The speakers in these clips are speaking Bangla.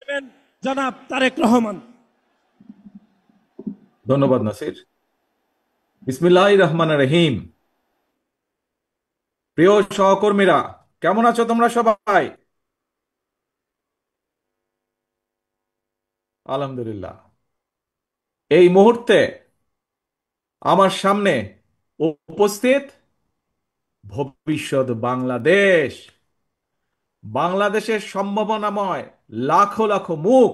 দেবেন জনাব তারেক রহমান। ধন্যবাদ নাসির। বিসমিল্লাহির রহমানির রহিম। প্রিয় সহকর্মীরা, কেমন আছো তোমরা সবাই? আলহামদুলিল্লাহ। এই মুহূর্তে আমার সামনে উপস্থিত ভবিষ্যৎ বাংলাদেশ, বাংলাদেশের সম্ভাবনাময় লাখো লাখো মুখ।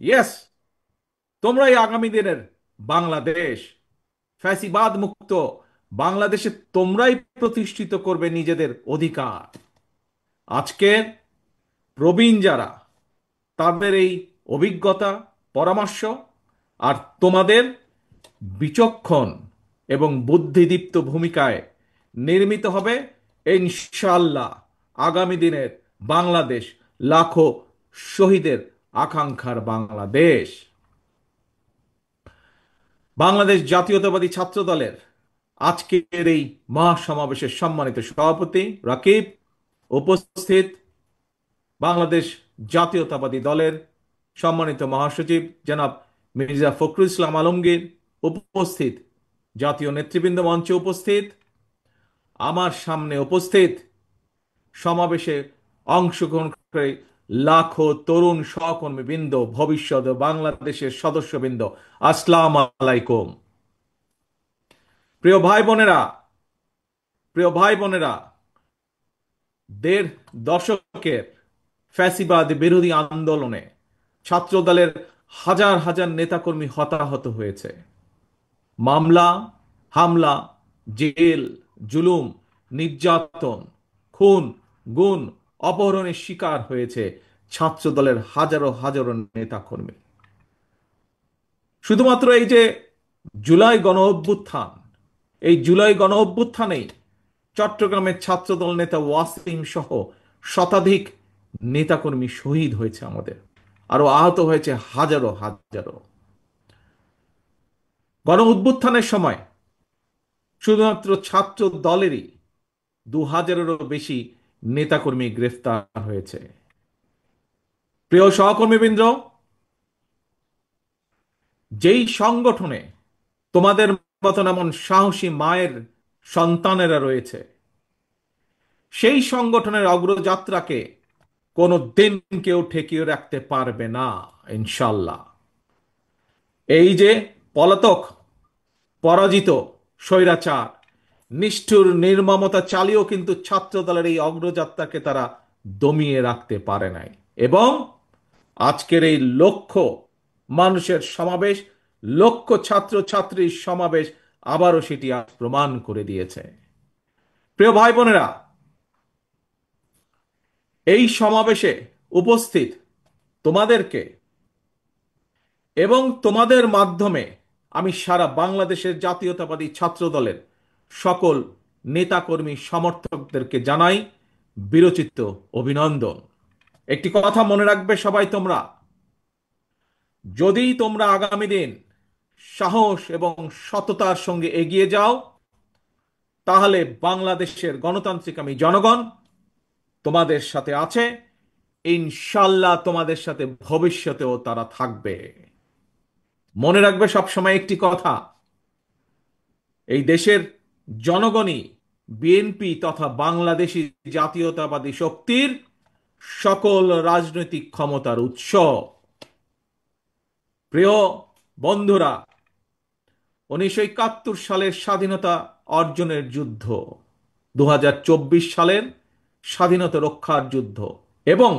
ইয়েস, তোমরাই আগামী দিনের বাংলাদেশ, ফ্যাসিবাদ মুক্ত বাংলাদেশে তোমরাই প্রতিষ্ঠিত করবে নিজেদের অধিকার। আজকে প্রবীণ যারা, তাদের এই অভিজ্ঞতা, পরামর্শ আর তোমাদের বিচক্ষণ এবং বুদ্ধিদীপ্ত ভূমিকায় নির্মিত হবে ইনশাআল্লাহ আগামী দিনের বাংলাদেশ, লাখো শহীদের আকাঙ্ক্ষার বাংলাদেশ। বাংলাদেশ জাতীয়তাবাদী ছাত্র দলের আজকের এই মহাসমাবেশের সম্মানিত সভাপতি রাকিব, উপস্থিত বাংলাদেশ জাতীয়তাবাদী দলের সম্মানিত মহাসচিব জনাব মির্জা ফখরুল ইসলাম আলমগীর, উপস্থিত জাতীয় নেতৃবৃন্দ, মঞ্চে উপস্থিত, আমার সামনে উপস্থিত সমাবেশে অংশগ্রহণ করে লাখো তরুণ সহকর্মীবৃন্দ, ভবিষ্যৎ বাংলাদেশের সদস্যবৃন্দ, আসসালামু আলাইকুম। প্রিয় ভাই বোনেরা, প্রিয় ভাই বোনেরা, দেড় দশকের ফ্যাসিবাদ বিরোধী আন্দোলনে ছাত্রদলের হাজার হাজার নেতাকর্মী হতাহত হয়েছে। মামলা, হামলা, জেল, জুলুম, নির্যাতন, খুন, গুম, অপহরণের শিকার হয়েছে ছাত্রদলের হাজারো হাজারো নেতাকর্মী। শুধুমাত্র এই যে জুলাই গণ অভ্যুত্থান, এই জুলাই গণ অভ্যুত্থানেই চট্টগ্রামের ছাত্রদল নেতা ওয়াসিম সহ শতাধিক নেতাকর্মী শহীদ হয়েছে আমাদের, আরো আহত হয়েছে হাজারো হাজারো। গণ অভ্যুত্থানের সময় শুধুমাত্র ছাত্র দলেরই 2000-এরও বেশি নেতাকর্মী গ্রেফতার হয়েছে। প্রিয় সহকর্মীবৃন্দ, যেই সংগঠনে তোমাদের মতন এমন সাহসী মায়ের সন্তানেরা রয়েছে, সেই সংগঠনের অগ্রযাত্রাকে কোনো দিন কেউ ঠেকিয়ে রাখতে পারবে না ইনশাল্লাহ। এই যে পলাতক, পরাজিত স্বৈরাচার নিষ্ঠুর নির্মমতা চালিয়েও কিন্তু ছাত্র দলের এই অগ্রযাত্রাকে তারা দমিয়ে রাখতে পারে নাই, এবং আজকের এই লক্ষ মানুষের সমাবেশ, লক্ষ ছাত্র ছাত্রীর সমাবেশ আবারও সেটি আজ প্রমাণ করে দিয়েছে। প্রিয় ভাই বোনেরা, এই সমাবেশে উপস্থিত তোমাদেরকে এবং তোমাদের মাধ্যমে আমি সারা বাংলাদেশের জাতীয়তাবাদী ছাত্র দলের সকল নেতাকর্মী সমর্থকদেরকে জানাই বিরচিত অভিনন্দন। একটি কথা মনে রাখবে সবাই তোমরা, যদি তোমরা আগামী দিন সাহস এবং সততার সঙ্গে এগিয়ে যাও, তাহলে বাংলাদেশের গণতান্ত্রিক আমি জনগণ তোমাদের সাথে আছে। ইনশাল্লাহ তোমাদের সাথে ভবিষ্যতেও তারা থাকবে। মনে রাখবে সবসময় একটি কথা, এই দেশের জনগণই বিএনপি তথা বাংলাদেশী জাতীয়তাবাদী শক্তির সকল রাজনৈতিক ক্ষমতার উৎস। প্রিয় বন্ধুরা, 1971 সালের স্বাধীনতা অর্জনের যুদ্ধ, 2024 সালের স্বাধীনতা রক্ষার যুদ্ধ এবং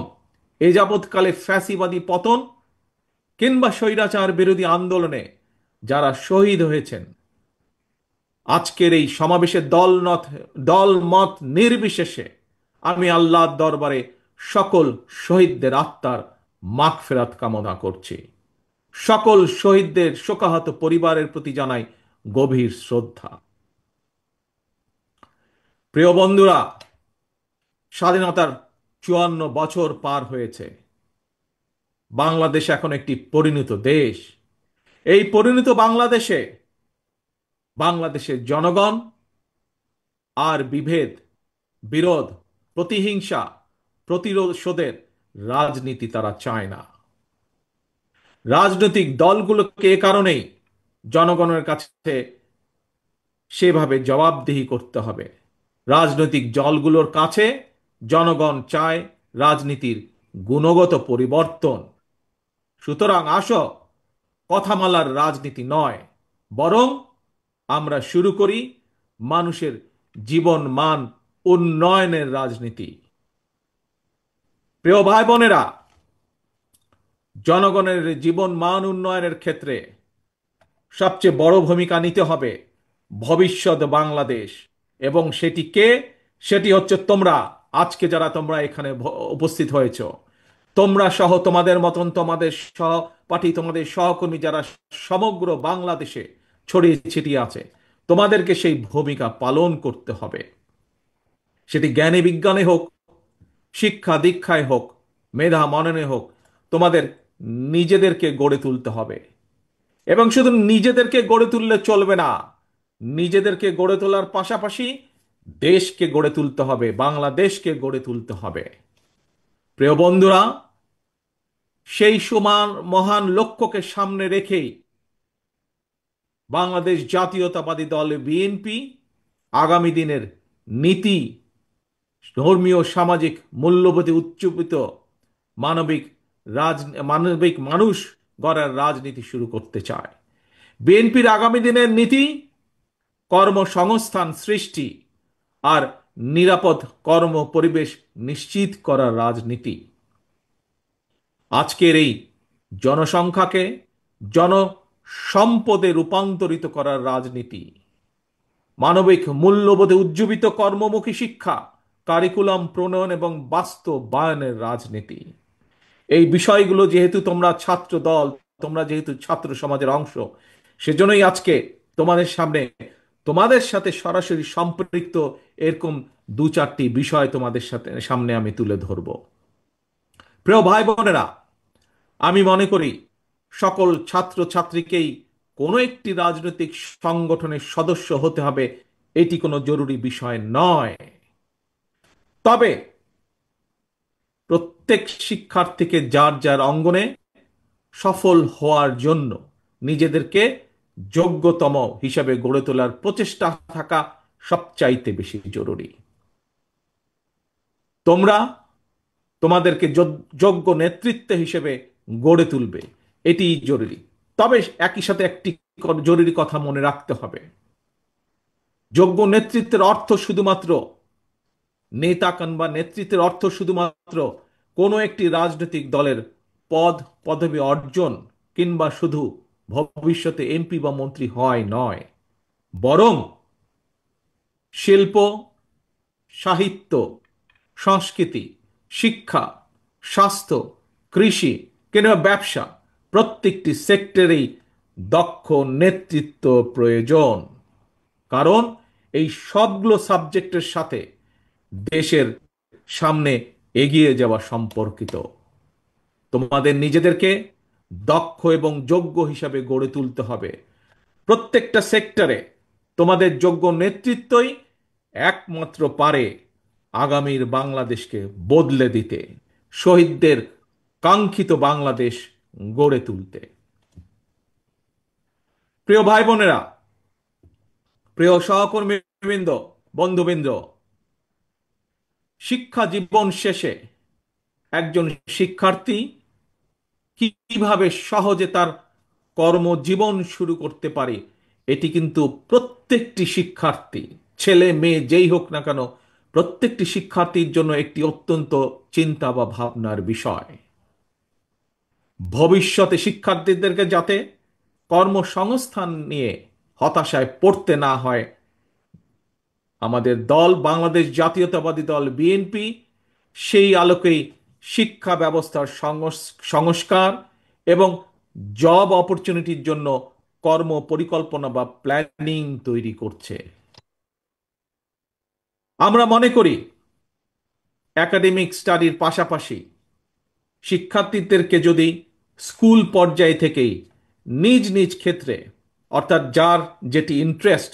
এ যাবৎকালে ফ্যাসিবাদী পতন কিংবা স্বৈরাচার বিরোধী আন্দোলনে যারা শহীদ হয়েছেন, আজকের এই সমাবেশে দল মত নির্বিশেষে আমি আল্লাহর দরবারে সকল শহীদদের আত্মার মাগফিরাত কামনা করছি। সকল শহীদদের শোকাহত পরিবারের প্রতি জানাই গভীর শ্রদ্ধা। প্রিয় বন্ধুরা, স্বাধীনতার 54 বছর পার হয়েছে। বাংলাদেশ এখন একটি পরিণত দেশ। এই পরিণত বাংলাদেশে বাংলাদেশের জনগণ আর বিভেদ, বিরোধ, প্রতিহিংসা, প্রতিশোধের রাজনীতি তারা চায় না। রাজনৈতিক দলগুলোকে এ কারণেই জনগণের কাছে সেভাবে জবাবদিহি করতে হবে। রাজনৈতিক দলগুলোর কাছে জনগণ চায় রাজনীতির গুণগত পরিবর্তন। সুতরাং আসো, কথামালার রাজনীতি নয়, বরং আমরা শুরু করি মানুষের জীবন মান উন্নয়নের রাজনীতি। প্রিয় ভাই বোনেরা, জনগণের জীবন মান উন্নয়নের ক্ষেত্রে সবচেয়ে বড় ভূমিকা নিতে হবে ভবিষ্যৎ বাংলাদেশ। এবং সেটি কে? সেটি হচ্ছে তোমরা। আজকে যারা তোমরা এখানে উপস্থিত হয়েছ, তোমরা সহ তোমাদের মতন তোমাদের সহপাঠী, তোমাদের সহকর্মী যারা সমগ্র বাংলাদেশে ছড়িয়ে ছিটিয়ে আছে, তোমাদেরকে সেই ভূমিকা পালন করতে হবে। সেটি জ্ঞানে বিজ্ঞানে হোক, শিক্ষা দীক্ষায় হোক, মেধা মননে হোক, তোমাদের নিজেদেরকে গড়ে তুলতে হবে। এবং শুধু নিজেদেরকে গড়ে তুললে চলবে না, নিজেদেরকে গড়ে তোলার পাশাপাশি দেশকে গড়ে তুলতে হবে, বাংলাদেশকে গড়ে তুলতে হবে। প্রিয় বন্ধুরা, সেই সমান মহান লক্ষ্যকে সামনে রেখেই বাংলাদেশ জাতীয়তাবাদী দল বিএনপি আগামী দিনের নীতি, ধর্মীয় সামাজিক মূল্যবোধে উচ্চীবিত মানবিক মানবিক মানুষ গড়ার রাজনীতি শুরু করতে চায়। বিএনপির আগামী দিনের নীতি কর্মসংস্থান সৃষ্টি আর নিরাপদ কর্ম পরিবেশ নিশ্চিত করার রাজনীতি। আজকের এই জনসংখ্যাকে জনসম্পদে রূপান্তরিত করার রাজনীতি, মানবিক মূল্যবোধে উজ্জীবিত কর্মমুখী শিক্ষা, কারিকুলাম প্রণয়ন এবং বাস্তবায়নের রাজনীতি। এই বিষয়গুলো যেহেতু তোমরা ছাত্র দল, তোমরা যেহেতু ছাত্র সমাজের অংশ, সেজন্যই আজকে তোমাদের সামনে, তোমাদের সাথে সরাসরি সম্পৃক্ত এরকম দু চারটি বিষয় তোমাদের সামনে আমি তুলে ধরব। প্রিয় ভাই বোনেরা, আমি মনে করি সকল ছাত্র ছাত্রীকেই কোনো একটি রাজনৈতিক সংগঠনের সদস্য হতে হবে, এটি কোনো জরুরি বিষয় নয়। তবে প্রত্যেক শিক্ষার্থীকে যার যার অঙ্গনে সফল হওয়ার জন্য নিজেদেরকে যোগ্যতম হিসাবে গড়ে তোলার প্রচেষ্টা থাকা সবচাইতে বেশি জরুরি। তোমরা তোমাদেরকে যোগ্য নেতৃত্ব হিসেবে গড়ে তুলবে, এটি জরুরি। তবে একই সাথে একটি জরুরি কথা মনে রাখতে হবে। যোগ্য নেতৃত্বের অর্থ শুধুমাত্র নেতা কিংবা নেতৃত্বের অর্থ শুধুমাত্র কোনো একটি রাজনৈতিক দলের পদ পদবি অর্জন কিংবা শুধু ভবিষ্যতে এমপি বা মন্ত্রী হয় নয়, বরং শিল্প, সাহিত্য, সংস্কৃতি, শিক্ষা, স্বাস্থ্য, কৃষি কিংবা ব্যবসা, প্রত্যেকটি সেক্টরেই দক্ষ নেতৃত্ব প্রয়োজন। কারণ এই সবগুলো সাবজেক্টের সাথে দেশের সামনে এগিয়ে যাওয়া সম্পর্কিত। তোমাদের নিজেদেরকে দক্ষ এবং যোগ্য হিসাবে গড়ে তুলতে হবে। প্রত্যেকটা সেক্টরে তোমাদের যোগ্য নেতৃত্বই একমাত্র পারে আগামীর বাংলাদেশকে বদলে দিতে, শহীদদের কাঙ্ক্ষিত বাংলাদেশ গড়ে তুলতে। প্রিয় ভাই বোনেরা, প্রিয় সহকর্মীবৃন্দ, বন্ধুবৃন্দ, শিক্ষা জীবন শেষে একজন শিক্ষার্থী কিভাবে সহজে তার কর্মজীবন শুরু করতে পারে, এটি কিন্তু প্রত্যেকটি শিক্ষার্থী, ছেলে মেয়ে যেই হোক না কেন, প্রত্যেকটি শিক্ষার্থীর জন্য একটি অত্যন্ত চিন্তা বা ভাবনার বিষয়। ভবিষ্যতে শিক্ষার্থীদেরকে যাতে কর্মসংস্থান নিয়ে হতাশায় পড়তে না হয়, আমাদের দল বাংলাদেশ জাতীয়তাবাদী দল বিএনপি সেই আলোকেই শিক্ষা ব্যবস্থার সংস্কার এবং জব অপরচুনিটির জন্য কর্ম পরিকল্পনা বা প্ল্যানিং তৈরি করছে। আমরা মনে করি একাডেমিক স্টাডির পাশাপাশি শিক্ষার্থীদেরকে যদি স্কুল পর্যায় থেকেই নিজ নিজ ক্ষেত্রে, অর্থাৎ যার যেটি ইন্টারেস্ট,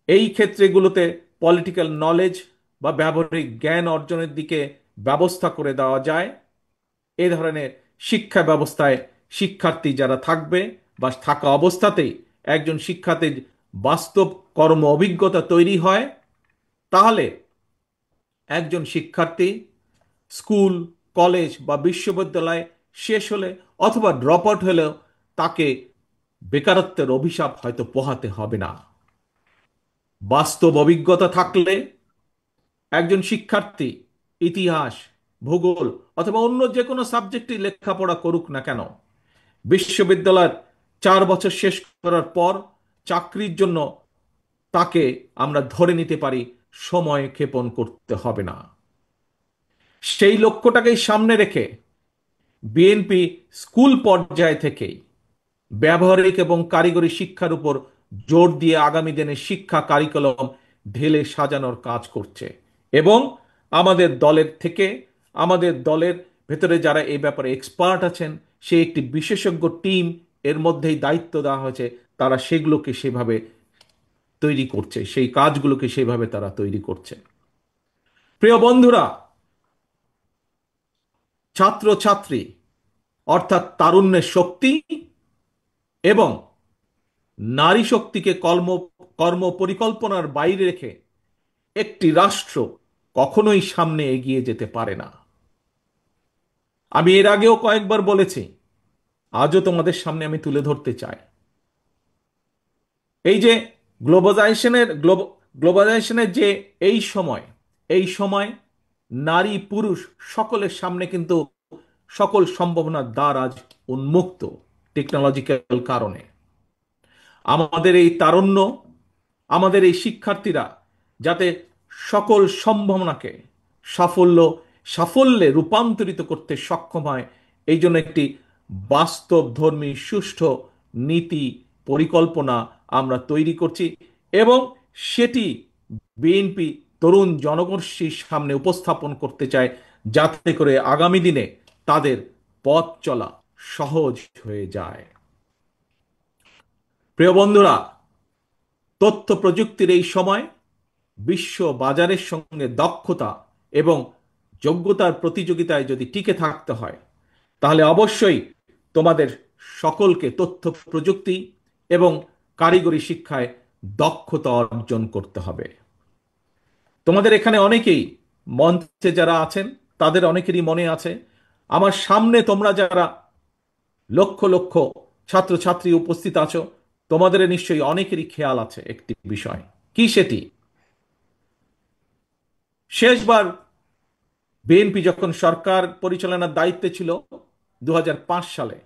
এই ক্ষেত্রগুলোতে পলিটিক্যাল নলেজ বা ব্যবহারিক জ্ঞান অর্জনের দিকে ব্যবস্থা করে দেওয়া যায়, এ ধরনের শিক্ষা ব্যবস্থায় শিক্ষার্থী যারা থাকবে বা থাকা অবস্থাতেই একজন শিক্ষার্থীর বাস্তব কর্ম অভিজ্ঞতা তৈরি হয়, তাহলে একজন শিক্ষার্থী স্কুল, কলেজ বা বিশ্ববিদ্যালয় শেষ হলে অথবা ড্রপ আউট হলেও তাকে বেকারত্বের অভিশাপ হয়তো পোহাতে হবে না। বাস্তব অভিজ্ঞতা থাকলে একজন শিক্ষার্থী ইতিহাস, ভূগোল অথবা অন্য যে কোনো সাবজেক্টে লেখাপড়া করুক না কেন, বিশ্ববিদ্যালয়ের 4 বছর শেষ করার পর চাকরির জন্য তাকে আমরা ধরে নিতে পারি সময় ক্ষেপণ করতে হবে না। সেই লক্ষ্যটাকেই সামনে রেখে বিএনপি স্কুল পর্যায় থেকেই ব্যবহারিক এবং কারিগরি শিক্ষার উপর জোর দিয়ে আগামী দিনে শিক্ষা কারিকুলাম ঢেলে সাজানোর কাজ করছে। এবং আমাদের দলের থেকে, আমাদের দলের ভেতরে যারা এই ব্যাপারে এক্সপার্ট আছেন, সে একটি বিশেষজ্ঞ টিম এর মধ্যেই দায়িত্ব দেওয়া হয়েছে, তারা সেগুলোকে সেভাবে তৈরি করছে, সেই কাজগুলোকে সেভাবে তারা তৈরি করছে। প্রিয় বন্ধুরা, ছাত্রছাত্রী অর্থাৎ তারুণ্যের শক্তি এবং নারী শক্তিকে কর্ম পরিকল্পনার বাইরে রেখে একটি রাষ্ট্র কখনোই সামনে এগিয়ে যেতে পারে না। আমি এর আগেও কয়েকবার বলেছি, আজও তোমাদের সামনে আমি তুলে ধরতে চাই। এই যে গ্লোবালাইজেশনের যে এই সময় নারী পুরুষ সকলের সামনে কিন্তু সকল সম্ভাবনার দ্বার আজ উন্মুক্ত টেকনোলজিক্যাল কারণে। আমাদের এই তারুণ্য, আমাদের এই শিক্ষার্থীরা যাতে সকল সম্ভাবনাকে সাফল্যে রূপান্তরিত করতে সক্ষম হয়, এই জন্য একটি বাস্তবধর্মী সুষ্ঠু নীতি পরিকল্পনা আমরা তৈরি করছি এবং সেটি বিএনপি তরুণ জনগোষ্ঠীর সামনে উপস্থাপন করতে চায়, যাতে করে আগামী দিনে তাদের পথ চলা সহজ হয়ে যায়। প্রিয় বন্ধুরা, তথ্য প্রযুক্তির এই সময় বিশ্ব বাজারের সঙ্গে দক্ষতা এবং যোগ্যতার প্রতিযোগিতায় যদি টিকে থাকতে হয়, তাহলে অবশ্যই তোমাদের সকলকে তথ্য প্রযুক্তি এবং কারিগরি শিক্ষায় দক্ষতা অর্জন করতে হবে। তোমাদের এখানে অনেকেই, মঞ্চে যারা আছেন তাদের অনেকেরই মনে আছে, আমার সামনে তোমরা যারা লক্ষ লক্ষ ছাত্রছাত্রী উপস্থিত আছো, তোমাদের নিশ্চয়ই অনেকেরই খেয়াল আছে একটি বিষয়। কি সেটি? শেষবার বিএনপি যখন সরকার পরিচালনার দায়িত্বে ছিল 2005 সালে,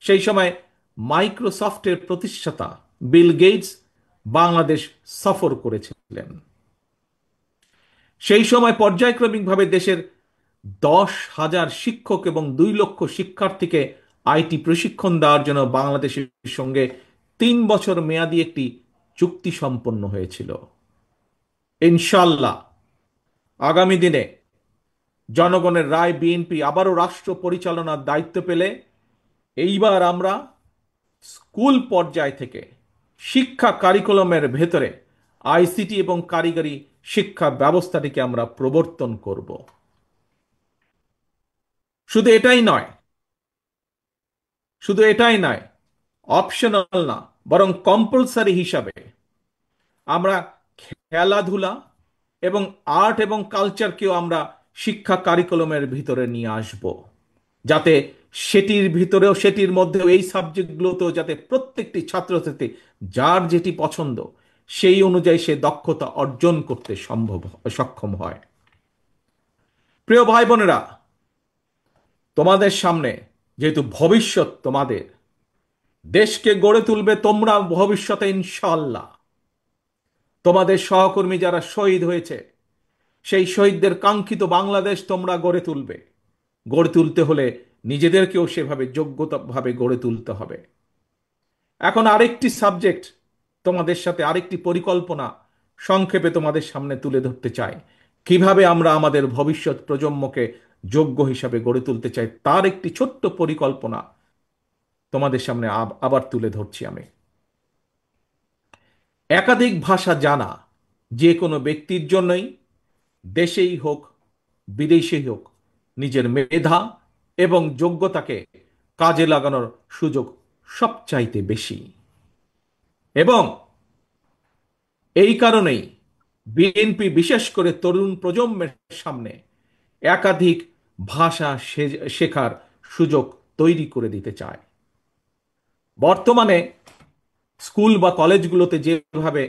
সেই সময় মাইক্রোসফটের প্রতিষ্ঠাতা বিল গেটস বাংলাদেশ সফর করেছিলেন। সেই সময় পর্যায়ক্রমিকভাবে দেশের 10,000 শিক্ষক এবং 2 লক্ষ শিক্ষার্থীকে আইটি প্রশিক্ষণ দেওয়ার জন্য বাংলাদেশের সঙ্গে 3 বছর মেয়াদী একটি চুক্তি সম্পন্ন হয়েছিল। ইনশাল্লাহ আগামী দিনে জনগণের রায় বিএনপি আবারও রাষ্ট্র পরিচালনার দায়িত্ব পেলে এইবার আমরা স্কুল পর্যায় থেকে শিক্ষা কারিকুলামের ভেতরে আইসিটি এবং কারিগরি শিক্ষা ব্যবস্থাটিকে আমরা প্রবর্তন করব। শুধু এটাই নয়, শুধু এটাই নয়, অপশনাল না, বরং কম্পালসারি হিসাবে আমরা খেলাধুলা এবং আর্ট এবং কালচারকেও আমরা শিক্ষা কারিকুলামের ভিতরে নিয়ে আসব, যাতে সেটির মধ্যেও এই সাবজেক্টগুলোতেও যাতে প্রত্যেকটি ছাত্রছাত্রী যার যেটি পছন্দ সেই অনুযায়ী সে দক্ষতা অর্জন করতে সক্ষম হয়। প্রিয় ভাই বোনেরা, তোমাদের সামনে যেহেতু ভবিষ্যৎ, তোমাদের দেশকে গড়ে তুলবে তোমরা ভবিষ্যতে ইনশাআল্লাহ। তোমাদের সহকর্মী যারা শহীদ হয়েছে, সেই শহীদদের কাঙ্ক্ষিত বাংলাদেশ তোমরা গড়ে তুলবে। গড়ে তুলতে হলে নিজেদেরকেও সেভাবে যোগ্যতাভাবে গড়ে তুলতে হবে। এখন আরেকটি সাবজেক্ট, তোমাদের সাথে আরেকটি পরিকল্পনা সংক্ষেপে তোমাদের সামনে তুলে ধরতে চাই। কিভাবে আমরা আমাদের ভবিষ্যৎ প্রজন্মকে যোগ্য হিসাবে গড়ে তুলতে চাই, তার একটি ছোট্ট পরিকল্পনা তোমাদের সামনে আবার তুলে ধরছি আমি। একাধিক ভাষা জানা যে কোনো ব্যক্তির জন্যই, দেশেই হোক বিদেশেই হোক, নিজের মেধা এবং যোগ্যতাকে কাজে লাগানোর সুযোগ সবচাইতে বেশি। এবং এই কারণেই বিএনপি বিশেষ করে তরুণ প্রজন্মের সামনে একাধিক ভাষা শেখার সুযোগ তৈরি করে দিতে চায়। বর্তমানে স্কুল বা কলেজগুলোতে যেভাবে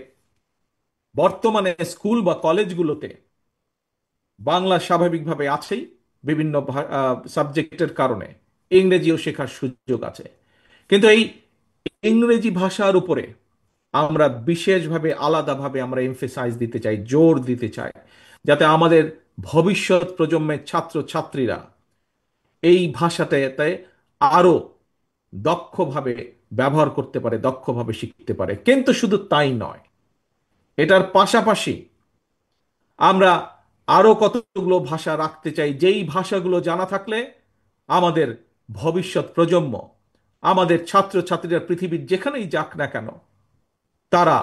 বর্তমানে স্কুল বা কলেজগুলোতে বাংলা স্বাভাবিকভাবে আছেই, বিভিন্ন সাবজেক্টের কারণে ইংরেজিও শেখার সুযোগ আছে। কিন্তু এই ইংরেজি ভাষার উপরে আমরা বিশেষভাবে আলাদাভাবে আমরা এমফেসাইজ দিতে চাই, জোর দিতে চাই, যাতে আমাদের ভবিষ্যৎ প্রজন্মের ছাত্র ছাত্রীরা এই ভাষাটাতে আরো দক্ষভাবে ব্যবহার করতে পারে, দক্ষভাবে শিখতে পারে। কিন্তু শুধু তাই নয়, এটার পাশাপাশি আমরা আরো কতগুলো ভাষা রাখতে চাই, যেই ভাষাগুলো জানা থাকলে আমাদের ভবিষ্যৎ প্রজন্ম, আমাদের ছাত্র ছাত্রীরা পৃথিবীর যেখানেই যাক না কেন, তারা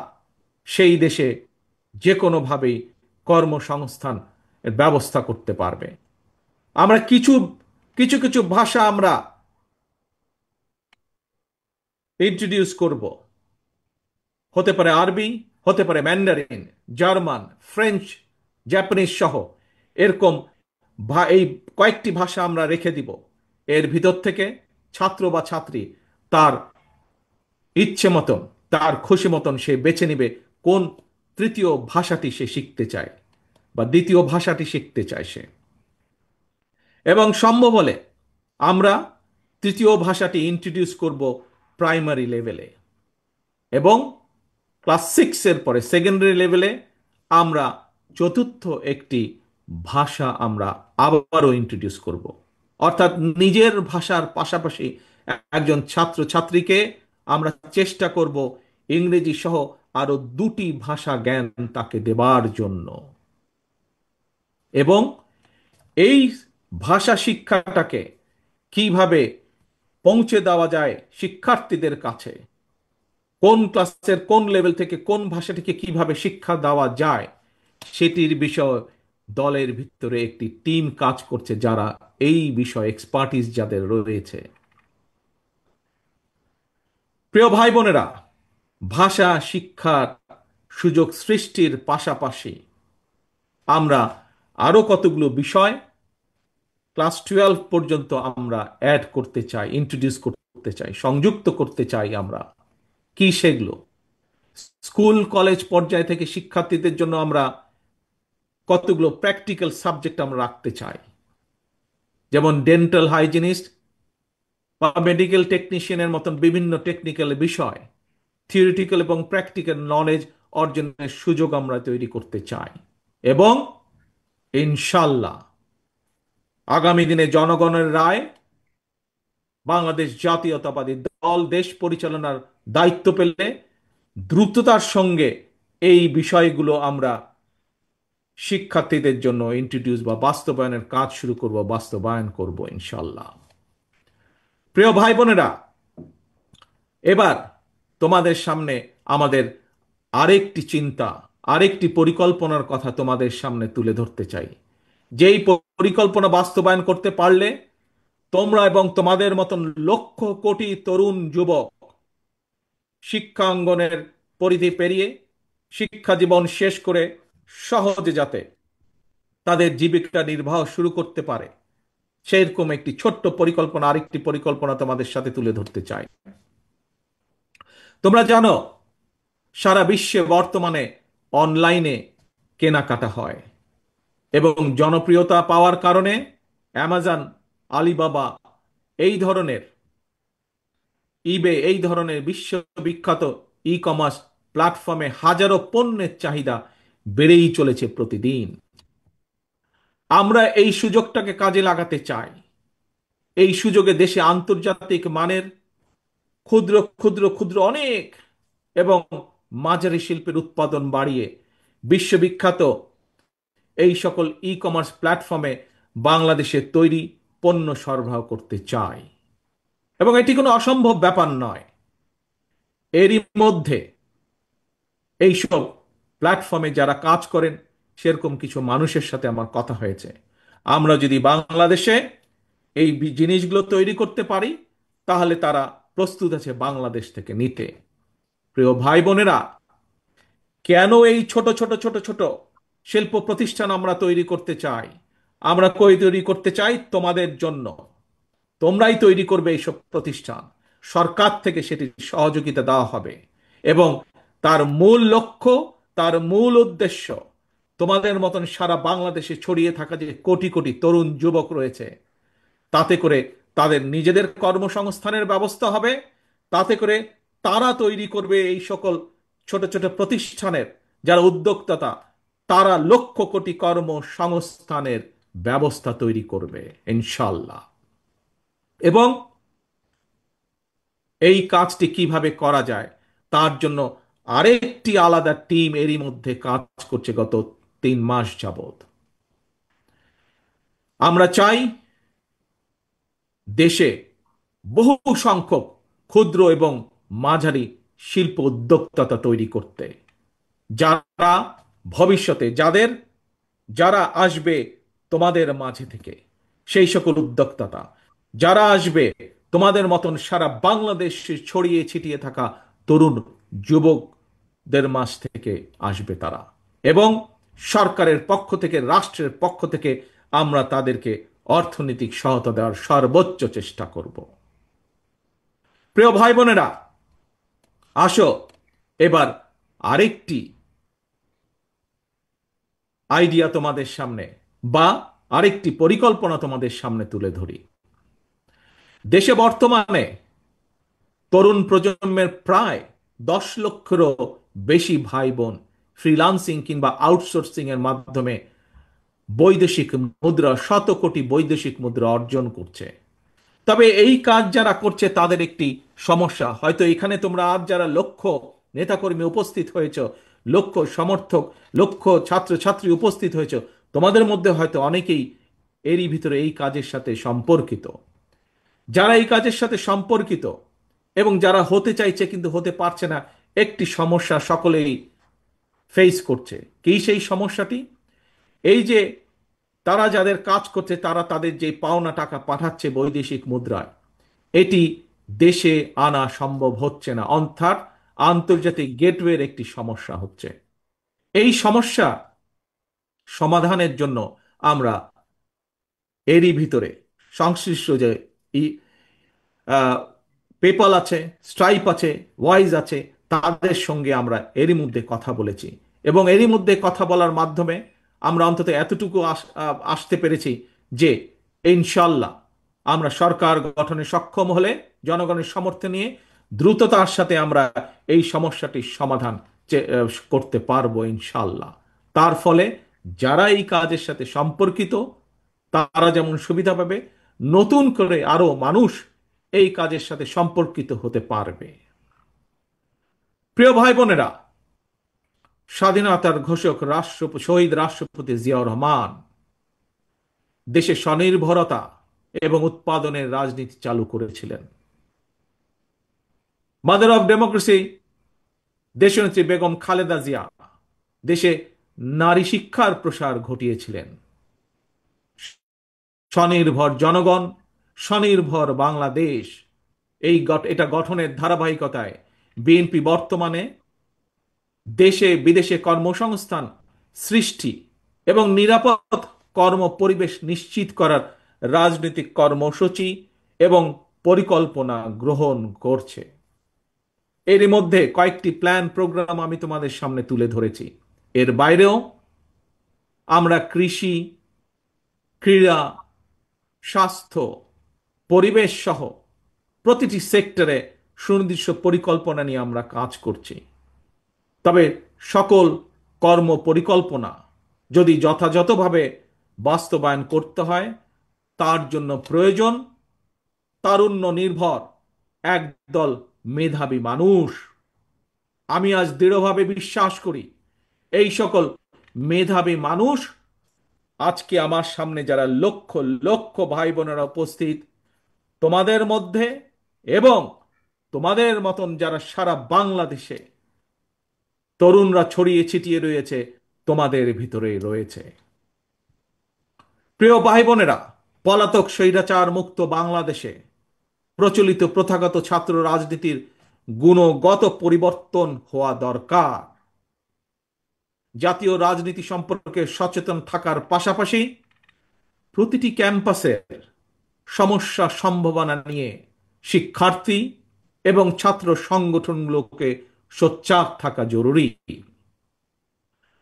সেই দেশে যে কোনোভাবেই কর্মসংস্থান এর ব্যবস্থা করতে পারবে। আমরা কিছু কিছু কিছু ভাষা আমরা ইন্ট্রোডিউস করব। হতে পারে আরবি, হতে পারে ম্যান্ডারিন, জার্মান, ফ্রেঞ্চ, জাপানিজ সহ এরকম এই কয়েকটি ভাষা আমরা রেখে দিব। এর ভিতর থেকে ছাত্র বা ছাত্রী তার ইচ্ছে মতন, তার খুশি মতন সে বেছে নিবে কোন তৃতীয় ভাষাটি সে শিখতে চায় বা দ্বিতীয় ভাষাটি শিখতে চায় সে। এবং সম্ভব হলে আমরা তৃতীয় ভাষাটি ইন্ট্রোডিউস করব প্রাইমারি লেভেলে, এবং ক্লাস 6 এর পরে সেকেন্ডারি লেভেলে আমরা চতুর্থ একটি ভাষা আমরা আবারও ইন্ট্রোডিউস করব। অর্থাৎ নিজের ভাষার পাশাপাশি একজন ছাত্র ছাত্রীকে আমরা চেষ্টা করব ইংরেজি সহ আরো দুটি ভাষা জ্ঞান তাকে দেবার জন্য। এবং এই ভাষা শিক্ষাটাকে কিভাবে পৌঁছে দেওয়া যায় শিক্ষার্থীদের কাছে, কোন ক্লাসের কোন লেভেল থেকে কোন ভাষাটিকে কিভাবে শিক্ষা দেওয়া যায়, সেটির বিষয় দলের ভিতরে একটি টিম কাজ করছে, যারা এই বিষয়ে এক্সপার্টিস যাদের রয়েছে। প্রিয় ভাই বোনেরা, ভাষা শিক্ষার সুযোগ সৃষ্টির পাশাপাশি আমরা আরো কতগুলো বিষয় ক্লাস 12 পর্যন্ত আমরা অ্যাড করতে চাই, ইন্ট্রোডিউস করতে চাই, সংযুক্ত করতে চাই আমরা। কি সেগুলো? স্কুল কলেজ পর্যায় থেকে শিক্ষার্থীদের জন্য আমরা কতগুলো প্র্যাকটিক্যাল সাবজেক্ট আমরা রাখতে চাই, যেমন ডেন্টাল হাইজিনিস্ট বা মেডিকেল টেকনিশিয়ানের মতন বিভিন্ন টেকনিক্যাল বিষয়, থিওরিটিক্যাল এবং প্র্যাকটিক্যাল নলেজ অর্জনের সুযোগ আমরা তৈরি করতে চাই। এবং ইনশাল্লাহ আগামী দিনে জনগণের রায়, বাংলাদেশ জাতীয়তাবাদী দল দেশ পরিচালনার দায়িত্ব পেলে দ্রুততার সঙ্গে এই বিষয়গুলো আমরা শিক্ষার্থীদের জন্য ইন্ট্রোডিউস বা বাস্তবায়নের কাজ শুরু করব, বাস্তবায়ন করব ইনশাল্লাহ। প্রিয় ভাই বোনেরা, এবার তোমাদের সামনে আমাদের আরেকটি চিন্তা, আরেকটি পরিকল্পনার কথা তোমাদের সামনে তুলে ধরতে চাই। যেই পরিকল্পনা বাস্তবায়ন করতে পারলে তোমরা এবং তোমাদের মতন লক্ষ কোটি তরুণ যুবক শিক্ষাঙ্গনের পরিধি পেরিয়ে শিক্ষা জীবন শেষ করে সহজে যাতে তাদের জীবিকা নির্বাহ শুরু করতে পারে, সেরকম একটি ছোট্ট পরিকল্পনা, আরেকটি পরিকল্পনা তোমাদের সাথে তুলে ধরতে চাই। তোমরা জানো সারা বিশ্বে বর্তমানে অনলাইনে কেনাকাটা হয়, এবং জনপ্রিয়তা পাওয়ার কারণে অ্যামাজন, আলিবাবা এই ধরনের, ইবে এই ধরনের বিশ্ববিখ্যাত ই কমার্স প্ল্যাটফর্মে হাজারো পণ্যের চাহিদা বেড়েই চলেছে প্রতিদিন। আমরা এই সুযোগটাকে কাজে লাগাতে চাই। এই সুযোগে দেশে আন্তর্জাতিক মানের ক্ষুদ্র ক্ষুদ্র ক্ষুদ্র অনেক এবং মাঝারি শিল্পের উৎপাদন বাড়িয়ে বিশ্ববিখ্যাত এই সকল ই কমার্স প্ল্যাটফর্মে বাংলাদেশের তৈরি পণ্য সরবরাহ করতে চাই। এবং এটি কোনো অসম্ভব ব্যাপার নয়। এরই মধ্যে এইসব প্ল্যাটফর্মে যারা কাজ করেন সেরকম কিছু মানুষের সাথে আমার কথা হয়েছে। আমরা যদি বাংলাদেশে এই জিনিসগুলো তৈরি করতে পারি, তাহলে তারা প্রস্তুত আছে বাংলাদেশ থেকে নিতে। প্রিয় ভাই বোনেরা, কেন এই ছোট ছোট ছোট ছোট শিল্প প্রতিষ্ঠান আমরা তৈরি করতে চাই? আমরা কই তৈরি করতে চাই? তোমাদের জন্য। তোমরাই তৈরি করবে এইসব প্রতিষ্ঠান, সরকার থেকে সেটির সহযোগিতা দেওয়া হবে। এবং তার মূল লক্ষ্য, তার মূল উদ্দেশ্য, তোমাদের মতন সারা বাংলাদেশে ছড়িয়ে থাকা যে কোটি কোটি তরুণ যুবক রয়েছে, তাতে করে তাদের নিজেদের কর্মসংস্থানের ব্যবস্থা হবে। তাতে করে তারা তৈরি করবে এই সকল ছোট ছোট প্রতিষ্ঠানের যারা উদ্যোক্তা, তারা লক্ষ কোটি কর্মসংস্থানের ব্যবস্থা তৈরি করবে ইনশাল্লাহ। এবং এই কাজটি কিভাবে করা যায় তার জন্য আরেকটি আলাদা টিম এরই মধ্যে কাজ করছে গত 3 মাস যাবত। আমরা চাই দেশে বহু সংখ্যক ক্ষুদ্র এবং মাঝারি শিল্প উদ্যোক্তা তৈরি করতে, যারা ভবিষ্যতে যারা আসবে তোমাদের মাঝে থেকে, সেই সকল উদ্যোক্তা যারা আসবে তোমাদের মতন সারা বাংলাদেশে ছড়িয়ে ছিটিয়ে থাকা তরুণ যুবকদের মাঝ থেকে আসবে তারা। এবং সরকারের পক্ষ থেকে, রাষ্ট্রের পক্ষ থেকে আমরা তাদেরকে অর্থনৈতিক সহায়তা দেওয়ার সর্বোচ্চ চেষ্টা করব। প্রিয় ভাই বোনেরা, আসো এবার আরেকটি আইডিয়া তোমাদের সামনে, বা আরেকটি পরিকল্পনা তোমাদের সামনে তুলে ধরি। দেশে বর্তমানে তরুণ প্রজন্মের প্রায় 10 লক্ষেরও বেশি ভাই বোন ফ্রিল্যান্সিং কিংবা আউটসোর্সিং এর মাধ্যমে বৈদেশিক মুদ্রা, শত কোটি বৈদেশিক মুদ্রা অর্জন করছে। তবে এই কাজ যারা করছে তাদের একটি সমস্যা, হয়তো এখানে তোমরা আজ যারা লক্ষ নেতাকর্মী উপস্থিত হয়েছ, লক্ষ সমর্থক, লক্ষ ছাত্রছাত্রী উপস্থিত হয়েছ, তোমাদের মধ্যে হয়তো অনেকেই এরই ভিতরে এই কাজের সাথে সম্পর্কিত। যারা এই কাজের সাথে সম্পর্কিত এবং যারা হতে চাইছে কিন্তু হতে পারছে না, একটি সমস্যা সকলেই ফেস করছে। কি সেই সমস্যাটি? এই যে তারা যাদের কাজ করছে, তারা তাদের যে পাওনা টাকা পাঠাচ্ছে বৈদেশিক মুদ্রায়, এটি দেশে আনা সম্ভব হচ্ছে না, অর্থাৎ আন্তর্জাতিক গেটওয়ের একটি সমস্যা হচ্ছে। এই সমস্যা সমাধানের জন্য আমরা এরই ভিতরে সংশ্লিষ্ট যে পেপাল আছে, স্ট্রাইপ আছে, ওয়াইজ আছে, তাদের সঙ্গে আমরা এরই মধ্যে কথা বলেছি। এবং এরই মধ্যে কথা বলার মাধ্যমে আমরা অন্তত এতটুকু আসতে পেরেছি যে ইনশাল্লাহ আমরা সরকার গঠনে সক্ষম হলে জনগণের সমর্থন নিয়ে দ্রুততার সাথে আমরা এই সমস্যাটির সমাধান করতে পারবো ইনশাল্লাহ। তার ফলে যারা এই কাজের সাথে সম্পর্কিত তারা যেমন সুবিধা পাবে, নতুন করে আরো মানুষ এই কাজের সাথে সম্পর্কিত হতে পারবে। প্রিয় ভাই বোনেরা, স্বাধীনতার ঘোষক শহীদ রাষ্ট্রপতি জিয়াউর রহমান দেশে স্বনির্ভরতা এবং উৎপাদনের রাজনীতি চালু করেছিলেন। মাদার অব ডেমোক্রেসি দেশনেত্রী বেগম খালেদা জিয়া দেশে নারী শিক্ষার প্রসার ঘটিয়েছিলেন। স্বনির্ভর জনগণ, স্বনির্ভর বাংলাদেশ, এটা গঠনের ধারাবাহিকতায় বিএনপি বর্তমানে দেশে বিদেশে কর্মসংস্থান সৃষ্টি এবং নিরাপদ কর্ম পরিবেশ নিশ্চিত করার রাজনৈতিক কর্মসূচি এবং পরিকল্পনা গ্রহণ করছে। এর মধ্যে কয়েকটি প্ল্যান প্রোগ্রাম আমি তোমাদের সামনে তুলে ধরেছি। এর বাইরেও আমরা কৃষি, ক্রীড়া, স্বাস্থ্য, পরিবেশ সহ প্রতিটি সেক্টরে সুনির্দিষ্ট পরিকল্পনা নিয়ে আমরা কাজ করছি। তবে সকল কর্ম পরিকল্পনা যদি যথাযথভাবে বাস্তবায়ন করতে হয়, তার জন্য প্রয়োজন তারুণ্য নির্ভর একদল মেধাবী মানুষ। আমি আজ দৃঢ়ভাবে বিশ্বাস করি এই সকল মেধাবী মানুষ আজকে আমার সামনে যারা লক্ষ লক্ষ ভাই বোনেরা উপস্থিত, তোমাদের মধ্যে এবং তোমাদের মতন যারা সারা বাংলাদেশে তরুণরা ছড়িয়ে ছিটিয়ে রয়েছে, তোমাদের ভিতরে রয়েছে। প্রিয় ভাই বোনেরা, পলাতক স্বৈরাচার মুক্ত বাংলাদেশে প্রচলিত প্রথাগত ছাত্র রাজনীতির গুণগত পরিবর্তন হওয়া দরকার। জাতীয় রাজনীতি সম্পর্কে সচেতন থাকার পাশাপাশি প্রতিটি ক্যাম্পাসের সমস্যা সম্ভাবনা নিয়ে শিক্ষার্থী এবং ছাত্র সংগঠনগুলোকে সোচ্চার থাকা জরুরি।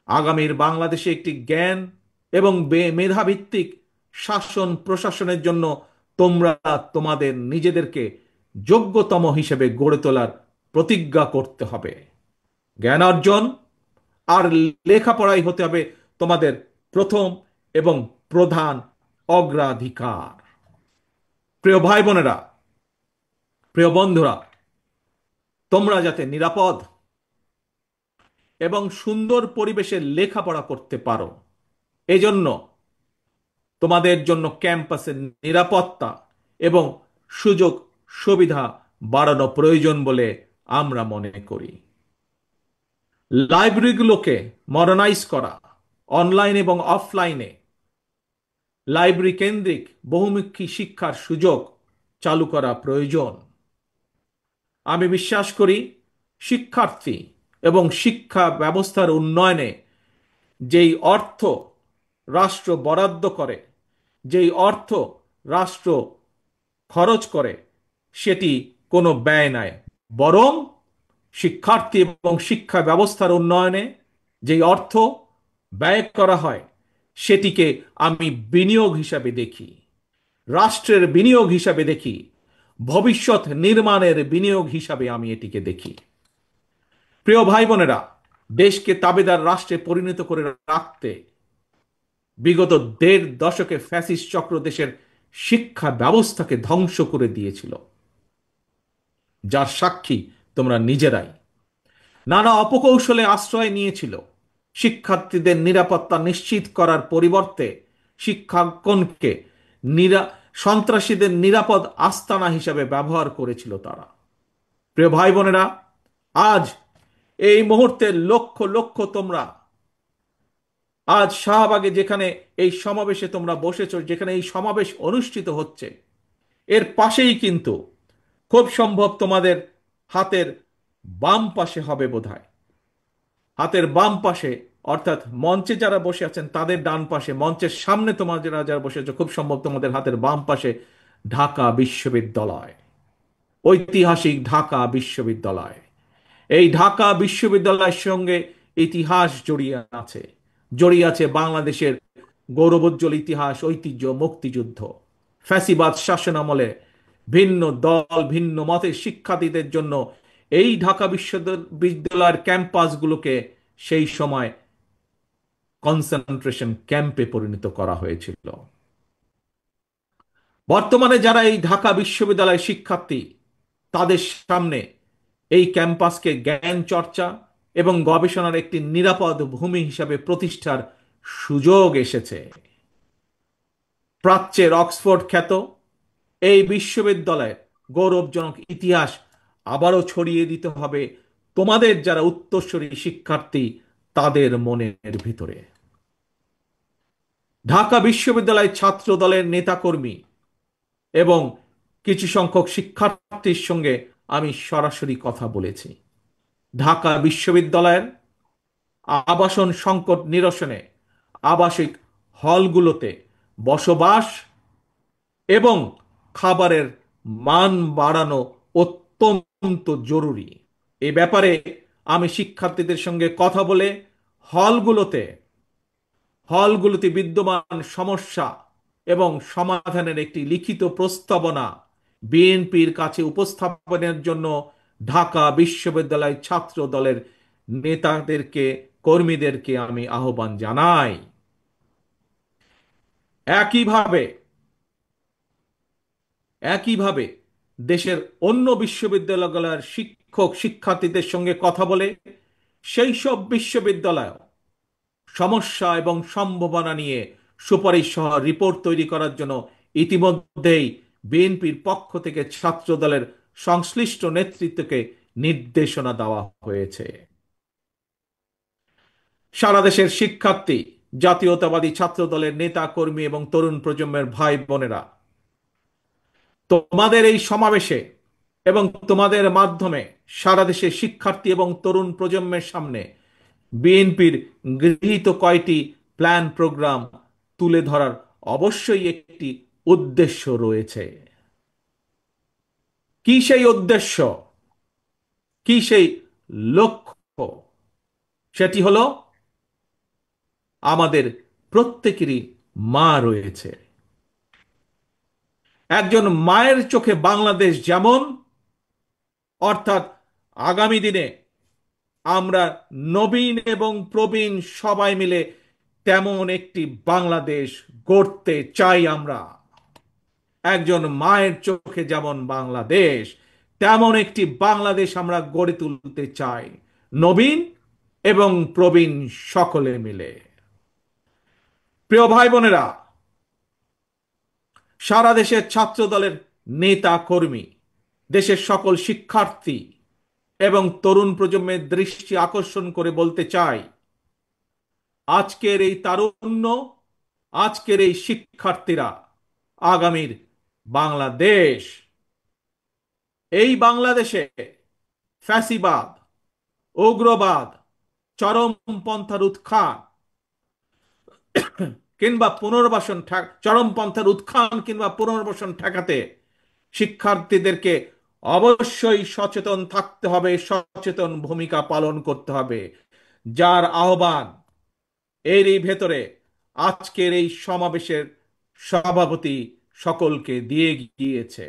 আগামীর বাংলাদেশে একটি জ্ঞান এবং মেধাভিত্তিক শাসন প্রশাসনের জন্য তোমরা তোমাদের নিজেদেরকে যোগ্যতম হিসেবে গড়ে তোলার প্রতিজ্ঞা করতে হবে। জ্ঞান অর্জন আর লেখাপড়াই হতে হবে তোমাদের প্রথম এবং প্রধান অগ্রাধিকার। প্রিয় ভাই বোনেরা, প্রিয় বন্ধুরা, তোমরা যাতে নিরাপদ এবং সুন্দর পরিবেশে লেখাপড়া করতে পারো, এজন্য তোমাদের জন্য ক্যাম্পাসের নিরাপত্তা এবং সুযোগ সুবিধা বাড়ানো প্রয়োজন বলে আমরা মনে করি। লাইব্রেরিগুলোকে মডার্নাইজ করা, অনলাইন এবং অফলাইনে লাইব্রেরি কেন্দ্রিক বহুমুখী শিক্ষার সুযোগ চালু করা প্রয়োজন। আমি বিশ্বাস করি শিক্ষার্থী এবং শিক্ষা ব্যবস্থার উন্নয়নে যেই অর্থ রাষ্ট্র বরাদ্দ করে, যেই অর্থ রাষ্ট্র খরচ করে, সেটি কোনো ব্যয় নয়, বরং শিক্ষার্থী এবং শিক্ষা ব্যবস্থার উন্নয়নে যেই অর্থ ব্যয় করা হয় সেটিকে আমি বিনিয়োগ হিসাবে দেখি, রাষ্ট্রের বিনিয়োগ হিসাবে দেখি, ভবিষ্যৎ নির্মাণের বিনিয়োগ হিসাবে আমি এটিকে দেখি। প্রিয় ভাই বোনেরা, দেশকে তাবেদার রাষ্ট্রে পরিণত করে রাখতে বিগত ১.৫ দশকে ফ্যাসিস্ট চক্র দেশের শিক্ষা ব্যবস্থাকে ধ্বংস করে দিয়েছিল, যার সাক্ষী তোমরা নিজেরাই। নানা অপকৌশলে আশ্রয় নিয়েছিল। শিক্ষার্থীদের নিরাপত্তা নিশ্চিত করার পরিবর্তে শিক্ষাঙ্গনকে সন্ত্রাসীদের নিরাপদ আস্তানা হিসাবে ব্যবহার করেছিল তারা। প্রিয় ভাই বোনেরা, আজ এই মুহূর্তে লক্ষ লক্ষ তোমরা আজ শাহবাগে যেখানে এই সমাবেশে তোমরা বসেছ, যেখানে এই সমাবেশ অনুষ্ঠিত হচ্ছে, এর পাশেই কিন্তু খুব সম্ভব তোমাদের হাতের বাম পাশে হবে বোধহয়, হাতের বাম পাশে অর্থাৎ মঞ্চে যারা বসে আছেন তাদের ডান পাশে, মঞ্চের সামনে তোমরা যারা যারা বসে আছো খুব সম্ভব তোমাদের হাতের বাম পাশে ঢাকা বিশ্ববিদ্যালয়, ঐতিহাসিক ঢাকা বিশ্ববিদ্যালয়। এই ঢাকা বিশ্ববিদ্যালয়ের সঙ্গে ইতিহাস জড়িয়ে আছে বাংলাদেশের গৌরবোজ্জ্বল ইতিহাস, ঐতিহ্য, মুক্তিযুদ্ধ। ফ্যাসিবাদ শাসনামলে ভিন্ন দল ভিন্ন মতের শিক্ষার্থীদের জন্য এই ঢাকা বিশ্ববিদ্যালয়ের ক্যাম্পাসগুলোকে সেই সময় কনসেন্ট্রেশন ক্যাম্পে পরিণত করা হয়েছিল। বর্তমানে যারা এই ঢাকা বিশ্ববিদ্যালয়ের শিক্ষার্থী, তাদের সামনে এই ক্যাম্পাসকে জ্ঞান চর্চা এবং গবেষণার একটি নিরাপদ ভূমি হিসাবে প্রতিষ্ঠার সুযোগ এসেছে। প্রাচ্যের অক্সফোর্ড খ্যাত এই বিশ্ববিদ্যালয়ের গৌরবজনক ইতিহাস আবারও ছড়িয়ে দিতে হবে তোমাদের যারা উত্তরসূরি শিক্ষার্থী তাদের মনের ভিতরে। ঢাকা বিশ্ববিদ্যালয় ছাত্র দলের নেতাকর্মী এবং কিছু সংখ্যক শিক্ষার্থীর সঙ্গে আমি সরাসরি কথা বলেছি। ঢাকা বিশ্ববিদ্যালয়ের আবাসন সংকট নিরসনে আবাসিক হলগুলোতে বসবাস এবং খাবারের মান বাড়ানো অত্যন্ত জরুরি। এ ব্যাপারে আমি শিক্ষার্থীদের সঙ্গে কথা বলে হলগুলোতে বিদ্যমান সমস্যা এবং সমাধানের একটি লিখিত প্রস্তাবনা বিএনপির কাছে উপস্থাপনের জন্য ঢাকা বিশ্ববিদ্যালয় ছাত্র দলের নেতাদেরকে, কর্মীদেরকে আমি আহ্বান জানাই। একইভাবে একইভাবে দেশের অন্য বিশ্ববিদ্যালয়গুলোর শিক্ষক শিক্ষার্থীদের সঙ্গে কথা বলে সেই সব বিশ্ববিদ্যালয় সমস্যা এবং সম্ভাবনা নিয়ে সুপারিশ সহ রিপোর্ট তৈরি করার জন্য ইতিমধ্যেই বিএনপির পক্ষ থেকে ছাত্র দলের সংশ্লিষ্ট নেতৃত্বকে নির্দেশনা দেওয়া হয়েছে। সারা দেশের শিক্ষার্থী জাতীয়তাবাদী ছাত্র দলের নেতা কর্মী এবং তরুণ প্রজন্মের ভাই বোনেরা, তোমাদের এই সমাবেশে এবং তোমাদের মাধ্যমে সারা দেশে শিক্ষার্থী এবং তরুণ প্রজন্মের সামনে বিএনপির গৃহীত কয়টি প্ল্যান প্রোগ্রাম তুলে ধরার অবশ্যই একটি উদ্দেশ্য রয়েছে। কি সেই উদ্দেশ্য, কি সেই লক্ষ্য? সেটি হলো, আমাদের প্রত্যেকেরই মা রয়েছে। একজন মায়ের চোখে বাংলাদেশ যেমন, অর্থাৎ আগামী দিনে আমরা নবীন এবং প্রবীণ সবাই মিলে তেমন একটি বাংলাদেশ গড়তে চাই। আমরা একজন মায়ের চোখে যেমন বাংলাদেশ, তেমন একটি বাংলাদেশ আমরা গড়ে তুলতে চাই, নবীন এবং প্রবীণ সকলে মিলে। প্রিয় ভাই বোনেরা, সারা দেশের ছাত্র দলের নেতা কর্মী, দেশের সকল শিক্ষার্থী এবং তরুণ প্রজন্মের দৃষ্টি আকর্ষণ করে বলতে চাই, আজকের এই তারুণ্য, আজকের এই শিক্ষার্থীরা আগামীর বাংলাদেশ। এই বাংলাদেশে ফ্যাসিবাদ, উগ্রবাদ, চরমপন্থার উত্থান কিংবা পুনর্বাসন চরমপন্থার উত্থান কিংবা পুনর্বাসন ঠেকাতে শিক্ষার্থীদেরকে অবশ্যই সচেতন থাকতে হবে, সচেতন ভূমিকা পালন করতে হবে, যার আহ্বান এরই ভেতরে আজকের এই সমাবেশের সভাপতি সকলকে দিয়ে গিয়েছে।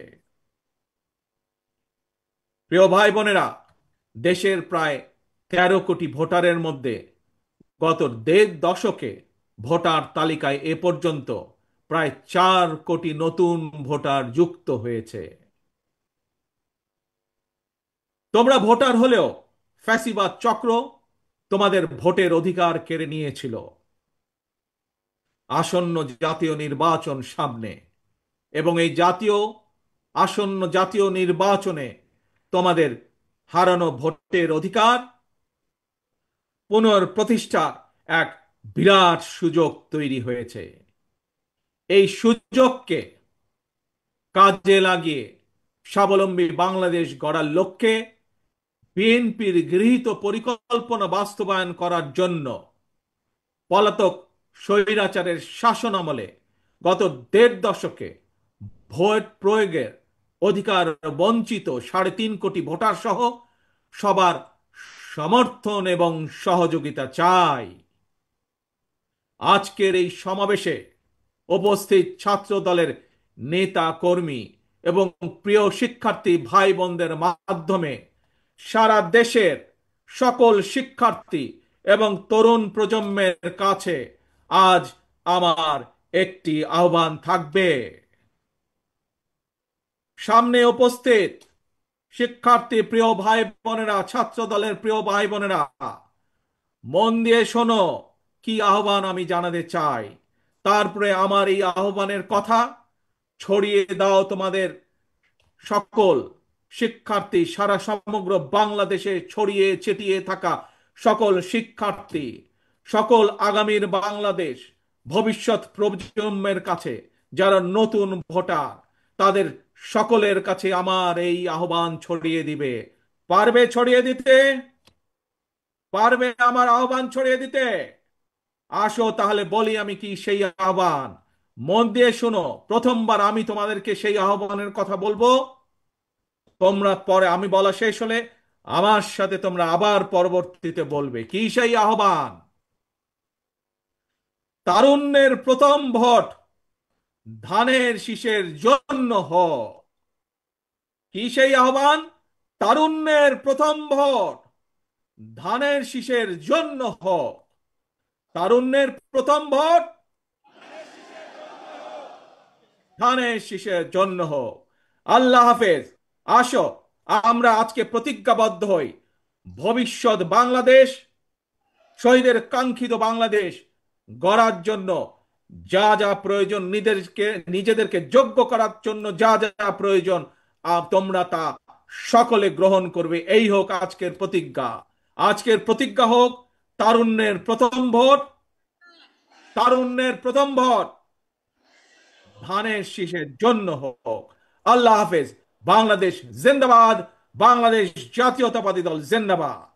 প্রিয় ভাই বোনেরা, দেশের প্রায় 13 কোটি ভোটারের মধ্যে গত 1.5 দশকে ভোটার তালিকায় এ পর্যন্ত প্রায় 4 কোটি নতুন ভোটার যুক্ত হয়েছে। তোমরা ভোটার হলেও ফ্যাসিবাদ চক্র তোমাদের ভোটের অধিকার কেড়ে নিয়েছিল। আসন্ন জাতীয় নির্বাচন সামনে, এবং এই আসন্ন জাতীয় নির্বাচনে তোমাদের হারানো ভোটের অধিকার পুনঃপ্রতিষ্ঠা এক বিরাট সুযোগ তৈরি হয়েছে। এই সুযোগকে কাজে লাগিয়ে স্বাবলম্বী বাংলাদেশ গড়ার লক্ষ্যে বিএনপির গৃহীত পরিকল্পনা বাস্তবায়ন করার জন্য পলাতক স্বৈরাচারের শাসন আমলে গত 1.5 দশকে ভোট প্রয়োগের অধিকার বঞ্চিত 3.5 কোটি ভোটার সহ সবার সমর্থন এবং সহযোগিতা চাই। আজকের এই সমাবেশে উপস্থিত ছাত্র দলের নেতা কর্মী এবং প্রিয় শিক্ষার্থী ভাই বোনদের মাধ্যমে সারা দেশের সকল শিক্ষার্থী এবং তরুণ প্রজন্মের কাছে আজ আমার একটি আহ্বান থাকবে। সামনে উপস্থিত শিক্ষার্থী প্রিয় ভাই বোনেরা, ছাত্র দলের প্রিয় ভাই বোনেরা, মন দিয়ে শোনো কি আহ্বান আমি জানাতে চাই। তারপরে আমার এই আহ্বানের কথা ছড়িয়ে দাও তোমাদের সকল শিক্ষার্থী, সারা সমগ্র বাংলাদেশে ছড়িয়ে ছিটিয়ে থাকা সকল শিক্ষার্থী, সকল আগামীর বাংলাদেশ ভবিষ্যৎ প্রজন্মের কাছে যারা নতুন ভোটার, তাদের সকলের কাছে আমার এই আহ্বান ছড়িয়ে দিবে। পারবে ছড়িয়ে দিতে? পারবে আমার আহ্বান ছড়িয়ে দিতে? আসো তাহলে বলি আমি কি সেই আহ্বান। মন দিয়ে শোনো, প্রথমবার আমি তোমাদেরকে সেই আহ্বানের কথা বলবো, তোমরা পরে আমি বলা শেষ হলে আমার সাথে তোমরা আবার পরবর্তীতে বলবে। কি সেই আহ্বান? তারুণ্যের প্রথম ভোট ধানের শীষের জন্য হোক। কি সেই আহ্বান? তারুণ্যের প্রথম ভোট ধানের শীষের জন্য হোক। তারুণ্যের প্রথম ভোট ধানের শীষের জন্য হোক। আল্লাহ হাফেজ। আসো আমরা আজকে প্রতিজ্ঞাবদ্ধ হই, ভবিষ্যৎ বাংলাদেশ, শহীদের কাঙ্ক্ষিত বাংলাদেশ গড়ার জন্য যা যা প্রয়োজন, নিজেদেরকে যোগ্য করার জন্য যা যা প্রয়োজন তোমরা তা সকলে গ্রহণ করবে। এই হোক আজকের প্রতিজ্ঞা। আজকের প্রতিজ্ঞা হোক তারুণ্যের প্রথম ভোট তারুণ্যের প্রথম ভর ধানের শীষের জন্য হোক। আল্লাহ হাফেজ। বাংলাদেশ জিন্দাবাদ। বাংলাদেশ জাতীয়তাবাদী দল জিন্দাবাদ।